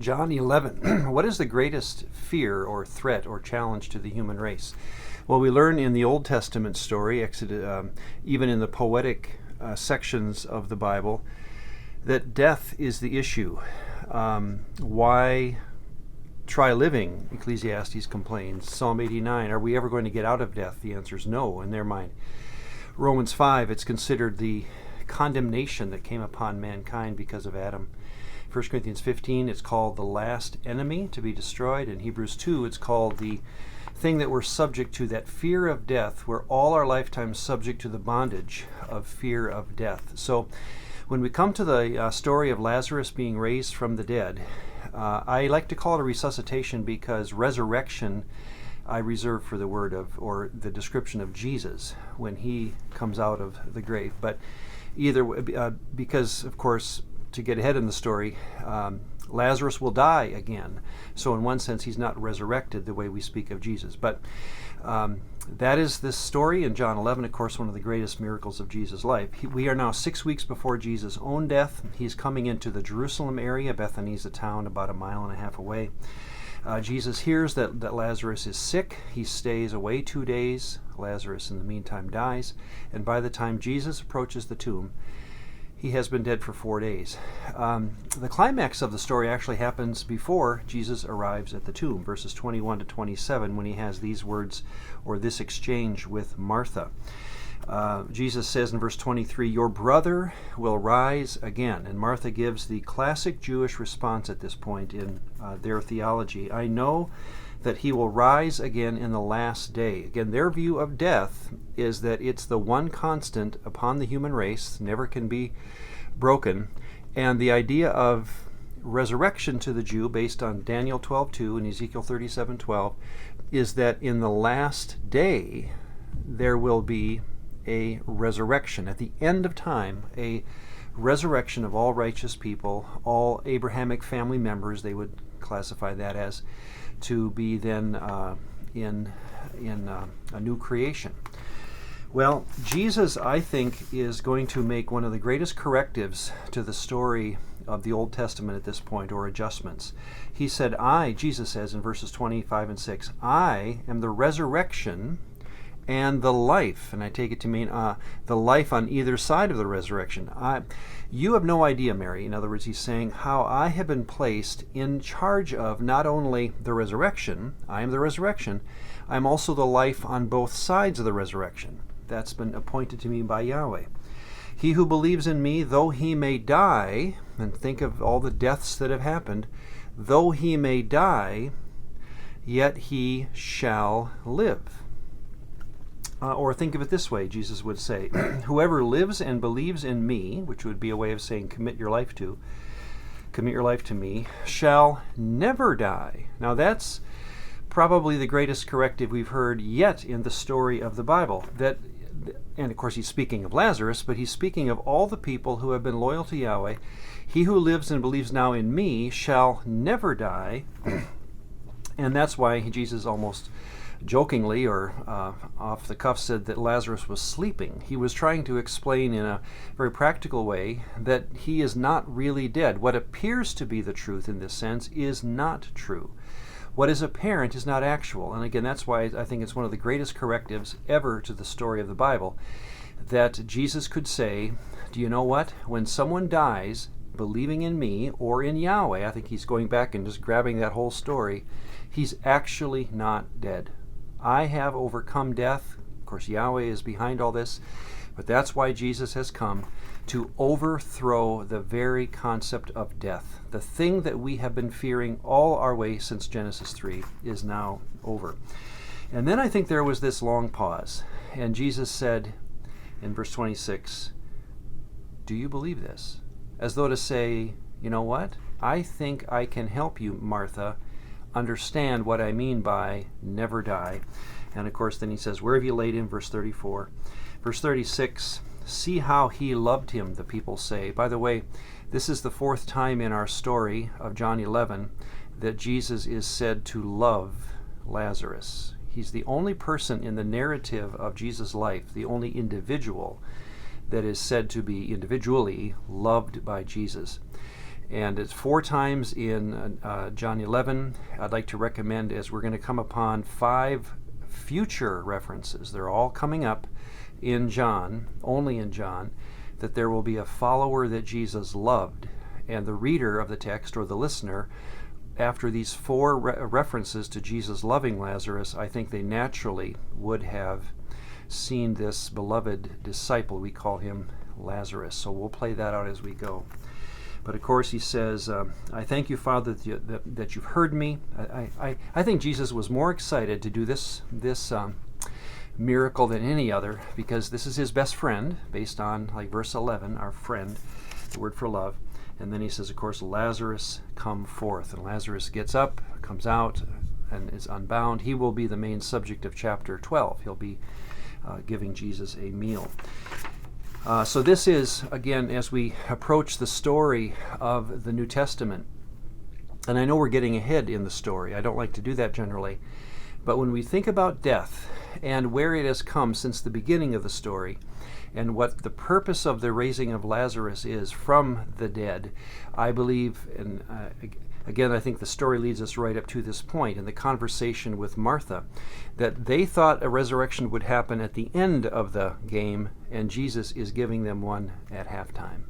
John 11. What is the greatest fear or threat or challenge to the human race? Well, we learn in the Old Testament story, even in the poetic sections of the Bible, that death is the issue. Why try living? Ecclesiastes complains. Psalm 89, are we ever going to get out of death? The answer is no in their mind. Romans 5, it's considered the condemnation that came upon mankind because of Adam. 1 Corinthians 15, it's called the last enemy to be destroyed. In Hebrews 2, it's called the thing that we're subject to, that fear of death. We're all our lifetime subject to the bondage of fear of death. So when we come to the story of Lazarus being raised from the dead, I like to call it a resuscitation because resurrection I reserve for the word of, or the description of Jesus when he comes out of the grave. But either because, of course, to get ahead in the story, Lazarus will die again. So in one sense, he's not resurrected the way we speak of Jesus. But that is this story in John 11, of course, one of the greatest miracles of Jesus' life. We are now 6 weeks before Jesus' own death. He's coming into the Jerusalem area. Bethany's a town about 1.5 miles away. Jesus hears that Lazarus is sick. He stays away 2 days. Lazarus, in the meantime, dies. And by the time Jesus approaches the tomb, he has been dead for 4 days. The climax of the story actually happens before Jesus arrives at the tomb, verses 21 to 27, when he has these words or this exchange with Martha. Jesus says in verse 23, "Your brother will rise again." And Martha gives the classic Jewish response at this point in their theology. "I know that he will rise again in the last day." Again, their view of death is that it's the one constant upon the human race, never can be broken. And the idea of resurrection to the Jew, based on Daniel 12:2 and Ezekiel 37:12, is that in the last day there will be a resurrection. At the end of time, a resurrection of all righteous people, all Abrahamic family members, they would classify that as, to be then in a new creation. Well, Jesus, I think, is going to make one of the greatest correctives to the story of the Old Testament at this point, or adjustments. He said, Jesus says in verses 25 and 6, "I am the resurrection and the life." And I take it to mean the life on either side of the resurrection. You have no idea, Mary. In other words, he's saying how I have been placed in charge of not only the resurrection, I am the resurrection, I'm also the life on both sides of the resurrection. That's been appointed to me by Yahweh. "He who believes in me, though he may die," and think of all the deaths that have happened, "though he may die, yet he shall live." Or think of it this way, Jesus would say, "Whoever lives and believes in me," which would be a way of saying commit your life to me, "shall never die." Now that's probably the greatest corrective we've heard yet in the story of the Bible. And of course he's speaking of Lazarus, but he's speaking of all the people who have been loyal to Yahweh. "He who lives and believes now in me shall never die." And that's why Jesus almost jokingly or off the cuff said that Lazarus was sleeping. He was trying to explain in a very practical way that he is not really dead. What appears to be the truth in this sense is not true. What is apparent is not actual. And again, that's why I think it's one of the greatest correctives ever to the story of the Bible, that Jesus could say, do you know what? When someone dies believing in me or in Yahweh, I think he's going back and just grabbing that whole story, he's actually not dead. I have overcome death. Of course, Yahweh is behind all this, but that's why Jesus has come, to overthrow the very concept of death. The thing that we have been fearing all our way since Genesis 3 is now over. And then I think there was this long pause, and Jesus said in verse 26, "Do you believe this?" As though to say, you know what? I think I can help you, Martha, understand what I mean by never die. And of course then he says, "Where have you laid him?" Verse 34. Verse 36, "See how he loved him," the people say. By the way, this is the 4th time in our story of John 11 that Jesus is said to love Lazarus. He's the only person in the narrative of Jesus' life, the only individual that is said to be individually loved by Jesus. And it's 4 times in John 11. I'd like to recommend, as we're going to come upon 5 future references, they're all coming up in John, only in John, that there will be a follower that Jesus loved. And the reader of the text, or the listener, after these 4 references to Jesus loving Lazarus, I think they naturally would have seen this beloved disciple. We call him Lazarus. So we'll play that out as we go. But of course he says, I thank you, Father, that you've heard me. I think Jesus was more excited to do this miracle than any other, because this is his best friend, based on like verse 11, our friend, the word for love. And then he says, of course, Lazarus, come forth. And Lazarus gets up, comes out, and is unbound. He will be the main subject of chapter 12. He'll be giving Jesus a meal. So this is, again, as we approach the story of the New Testament, and I know we're getting ahead in the story. I don't like to do that generally. But when we think about death and where it has come since the beginning of the story, and what the purpose of the raising of Lazarus is from the dead, I believe, and again, I think the story leads us right up to this point in the conversation with Martha, that they thought a resurrection would happen at the end of the game, and Jesus is giving them one at halftime.